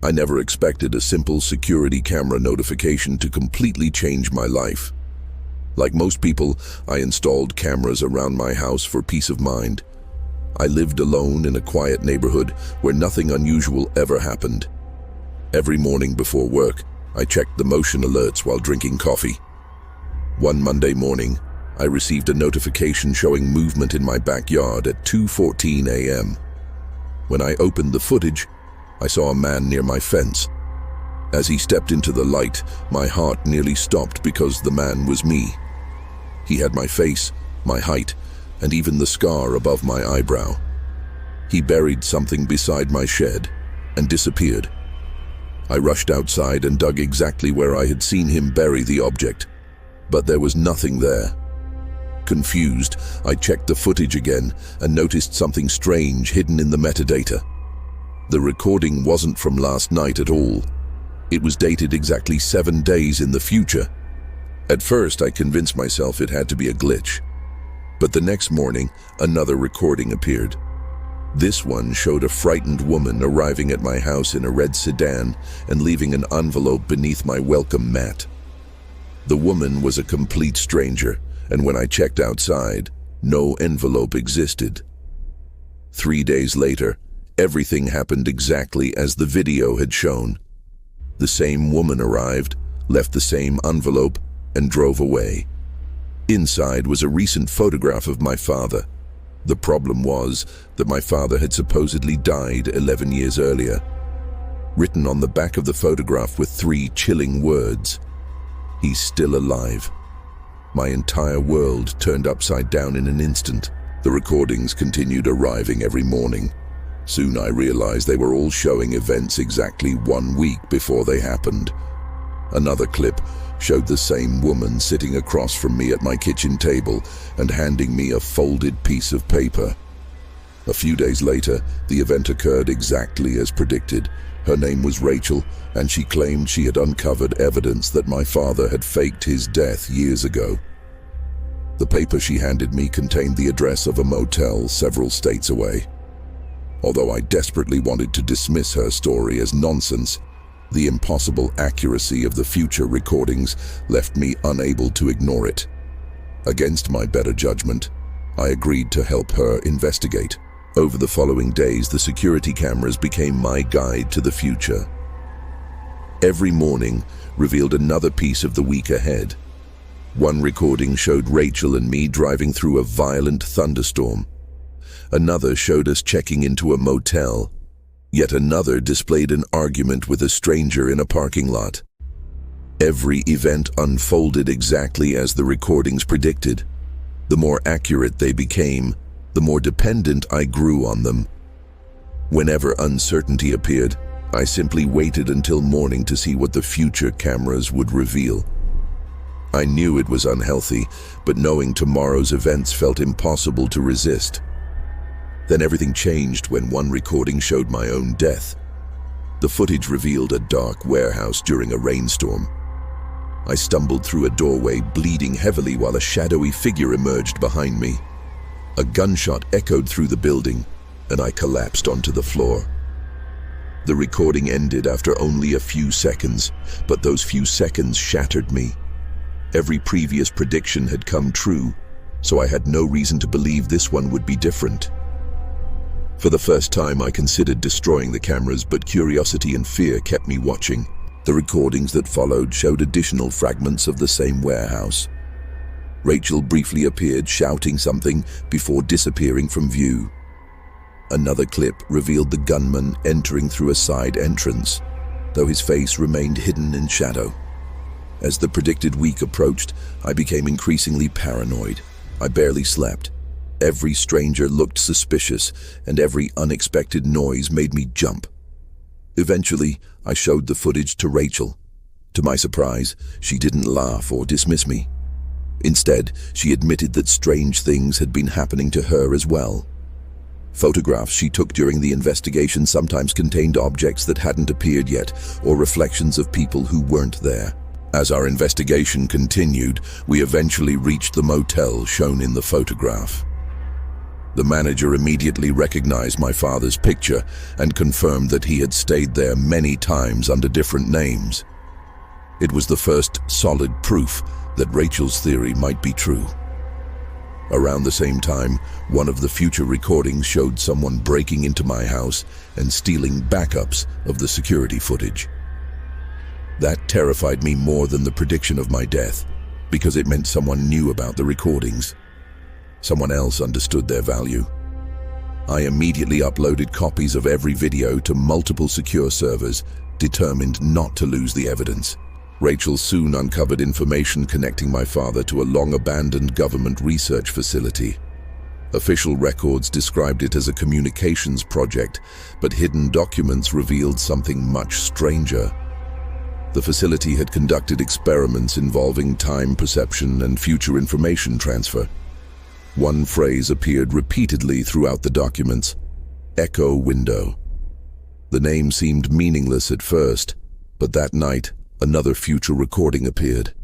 I never expected a simple security camera notification to completely change my life. Like most people, I installed cameras around my house for peace of mind. I lived alone in a quiet neighborhood where nothing unusual ever happened. Every morning before work, I checked the motion alerts while drinking coffee. One Monday morning, I received a notification showing movement in my backyard at 2:14 a.m. When I opened the footage, I saw a man near my fence. As he stepped into the light, my heart nearly stopped because the man was me. He had my face, my height, and even the scar above my eyebrow. He buried something beside my shed and disappeared. I rushed outside and dug exactly where I had seen him bury the object, but there was nothing there. Confused, I checked the footage again and noticed something strange hidden in the metadata. The recording wasn't from last night at all. It was dated exactly 7 days in the future. At first, I convinced myself it had to be a glitch. But the next morning, another recording appeared. This one showed a frightened woman arriving at my house in a red sedan and leaving an envelope beneath my welcome mat. The woman was a complete stranger, and when I checked outside, no envelope existed. 3 days later, everything happened exactly as the video had shown. The same woman arrived, left the same envelope, and drove away. Inside was a recent photograph of my father. The problem was that my father had supposedly died 11 years earlier. Written on the back of the photograph were 3 chilling words: "He's still alive." My entire world turned upside down in an instant. The recordings continued arriving every morning. Soon I realized they were all showing events exactly 1 week before they happened. Another clip showed the same woman sitting across from me at my kitchen table and handing me a folded piece of paper. A few days later, the event occurred exactly as predicted. Her name was Rachel, and she claimed she had uncovered evidence that my father had faked his death years ago. The paper she handed me contained the address of a motel several states away. Although I desperately wanted to dismiss her story as nonsense, the impossible accuracy of the future recordings left me unable to ignore it. Against my better judgment, I agreed to help her investigate. Over the following days, the security cameras became my guide to the future. Every morning revealed another piece of the week ahead. One recording showed Rachel and me driving through a violent thunderstorm. Another showed us checking into a motel. Yet another displayed an argument with a stranger in a parking lot. Every event unfolded exactly as the recordings predicted. The more accurate they became, the more dependent I grew on them. Whenever uncertainty appeared, I simply waited until morning to see what the future cameras would reveal. I knew it was unhealthy, but knowing tomorrow's events felt impossible to resist. Then everything changed when one recording showed my own death. The footage revealed a dark warehouse during a rainstorm. I stumbled through a doorway, bleeding heavily while a shadowy figure emerged behind me. A gunshot echoed through the building, and I collapsed onto the floor. The recording ended after only a few seconds, but those few seconds shattered me. Every previous prediction had come true, so I had no reason to believe this one would be different. For the first time, I considered destroying the cameras, but curiosity and fear kept me watching. The recordings that followed showed additional fragments of the same warehouse. Rachel briefly appeared shouting something before disappearing from view. Another clip revealed the gunman entering through a side entrance, though his face remained hidden in shadow. As the predicted week approached, I became increasingly paranoid. I barely slept. Every stranger looked suspicious, and every unexpected noise made me jump. Eventually, I showed the footage to Rachel. To my surprise, she didn't laugh or dismiss me. Instead, she admitted that strange things had been happening to her as well. Photographs she took during the investigation sometimes contained objects that hadn't appeared yet, or reflections of people who weren't there. As our investigation continued, we eventually reached the motel shown in the photograph. The manager immediately recognized my father's picture and confirmed that he had stayed there many times under different names. It was the first solid proof that Rachel's theory might be true. Around the same time, one of the future recordings showed someone breaking into my house and stealing backups of the security footage. That terrified me more than the prediction of my death, because it meant someone knew about the recordings. Someone else understood their value. I immediately uploaded copies of every video to multiple secure servers, determined not to lose the evidence. Rachel soon uncovered information connecting my father to a long-abandoned government research facility. Official records described it as a communications project, but hidden documents revealed something much stranger. The facility had conducted experiments involving time perception and future information transfer. One phrase appeared repeatedly throughout the documents: echo window. The name seemed meaningless at first, but that night, another future recording appeared.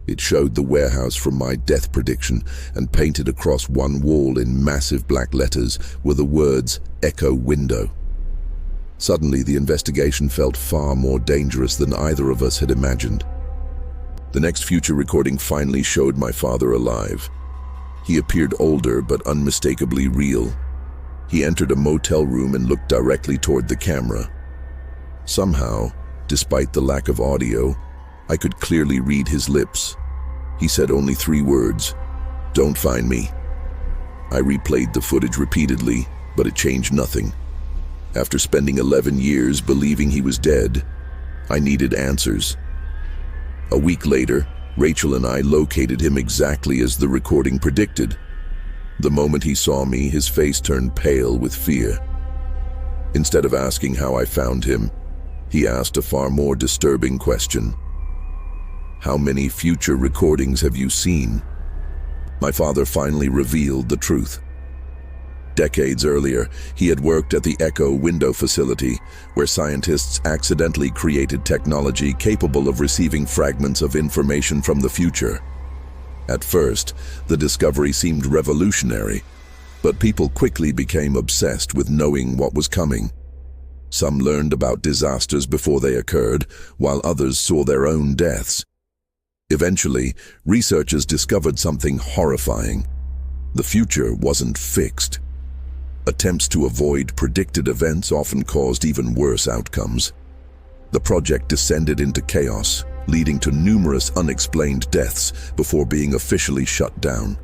It showed the warehouse from my death prediction, and painted across one wall in massive black letters were the words echo window. Suddenly, the investigation felt far more dangerous than either of us had imagined. The next future recording finally showed my father alive. He appeared older but unmistakably real. He entered a motel room and looked directly toward the camera. Somehow, despite the lack of audio, I could clearly read his lips. He said only 3 words: "Don't find me." I replayed the footage repeatedly, but it changed nothing. After spending 11 years believing he was dead, I needed answers. A week later, Rachel and I located him exactly as the recording predicted. The moment he saw me, his face turned pale with fear. Instead of asking how I found him, he asked a far more disturbing question. "How many future recordings have you seen?" My father finally revealed the truth. Decades earlier, he had worked at the Echo Window facility, where scientists accidentally created technology capable of receiving fragments of information from the future. At first, the discovery seemed revolutionary, but people quickly became obsessed with knowing what was coming. Some learned about disasters before they occurred, while others saw their own deaths. Eventually, researchers discovered something horrifying. The future wasn't fixed. Attempts to avoid predicted events often caused even worse outcomes. The project descended into chaos, leading to numerous unexplained deaths before being officially shut down.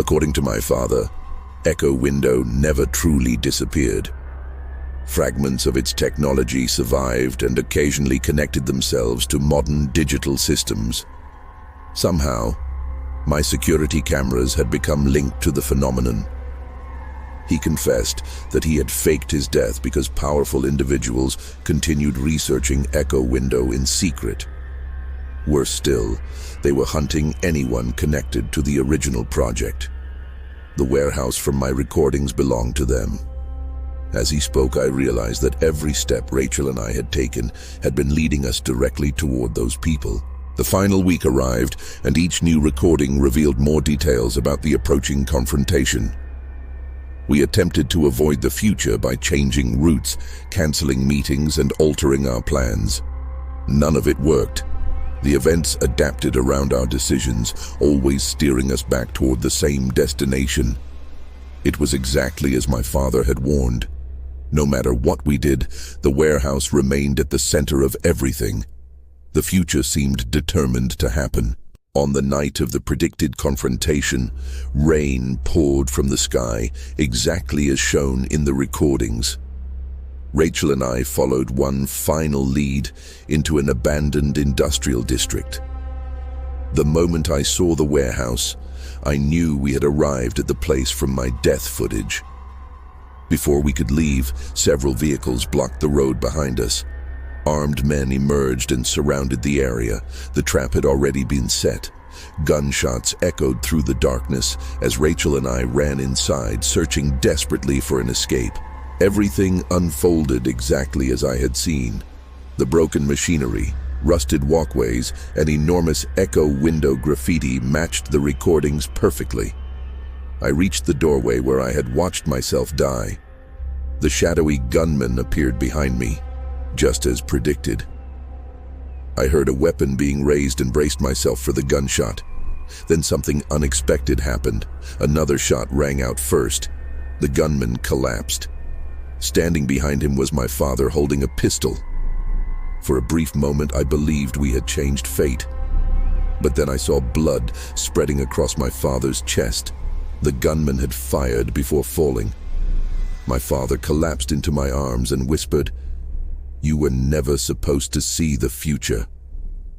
According to my father, Echo Window never truly disappeared. Fragments of its technology survived and occasionally connected themselves to modern digital systems. Somehow, my security cameras had become linked to the phenomenon. He confessed that he had faked his death because powerful individuals continued researching Echo Window in secret. Worse still, they were hunting anyone connected to the original project. The warehouse from my recordings belonged to them. As he spoke, I realized that every step Rachel and I had taken had been leading us directly toward those people. The final week arrived, and each new recording revealed more details about the approaching confrontation. We attempted to avoid the future by changing routes, canceling meetings, and altering our plans. None of it worked. The events adapted around our decisions, always steering us back toward the same destination. It was exactly as my father had warned. No matter what we did, the warehouse remained at the center of everything. The future seemed determined to happen. On the night of the predicted confrontation, rain poured from the sky, exactly as shown in the recordings. Rachel and I followed one final lead into an abandoned industrial district. The moment I saw the warehouse, I knew we had arrived at the place from my death footage. Before we could leave, several vehicles blocked the road behind us. Armed men emerged and surrounded the area. The trap had already been set. Gunshots echoed through the darkness as Rachel and I ran inside, searching desperately for an escape. Everything unfolded exactly as I had seen. The broken machinery, rusted walkways, and enormous Echo Window graffiti matched the recordings perfectly. I reached the doorway where I had watched myself die. The shadowy gunman appeared behind me, just as predicted. I heard a weapon being raised and braced myself for the gunshot. Then something unexpected happened. Another shot rang out first. The gunman collapsed. Standing behind him was my father holding a pistol. For a brief moment, I believed we had changed fate. But then I saw blood spreading across my father's chest. The gunman had fired before falling. My father collapsed into my arms and whispered, "You were never supposed to see the future,"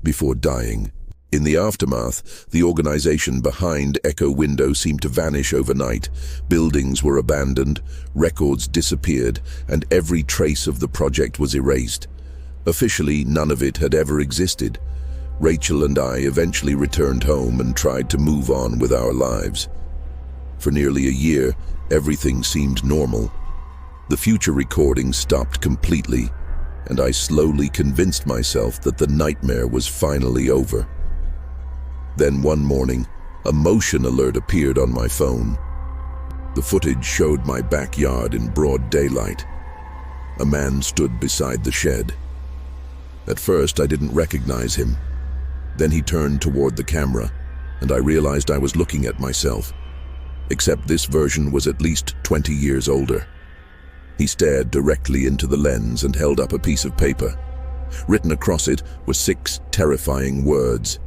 before dying. In the aftermath, the organization behind Echo Window seemed to vanish overnight. Buildings were abandoned, records disappeared, and every trace of the project was erased. Officially, none of it had ever existed. Rachel and I eventually returned home and tried to move on with our lives. For nearly a year, everything seemed normal. The future recording stopped completely, and I slowly convinced myself that the nightmare was finally over. Then one morning, a motion alert appeared on my phone. The footage showed my backyard in broad daylight. A man stood beside the shed. At first, I didn't recognize him. Then he turned toward the camera, and I realized I was looking at myself. Except this version was at least 20 years older. He stared directly into the lens and held up a piece of paper. Written across it were 6 terrifying words.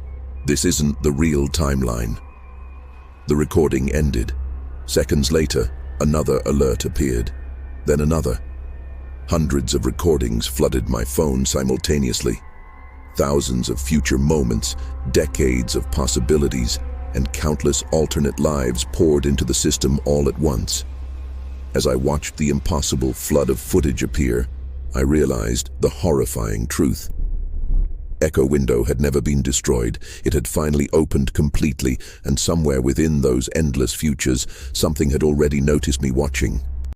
"This isn't the real timeline." The recording ended. Seconds later, another alert appeared. Then another. Hundreds of recordings flooded my phone simultaneously. Thousands of future moments, decades of possibilities, and countless alternate lives poured into the system all at once. As I watched the impossible flood of footage appear, I realized the horrifying truth. Echo Window had never been destroyed. It had finally opened completely, and somewhere within those endless futures, something had already noticed me watching.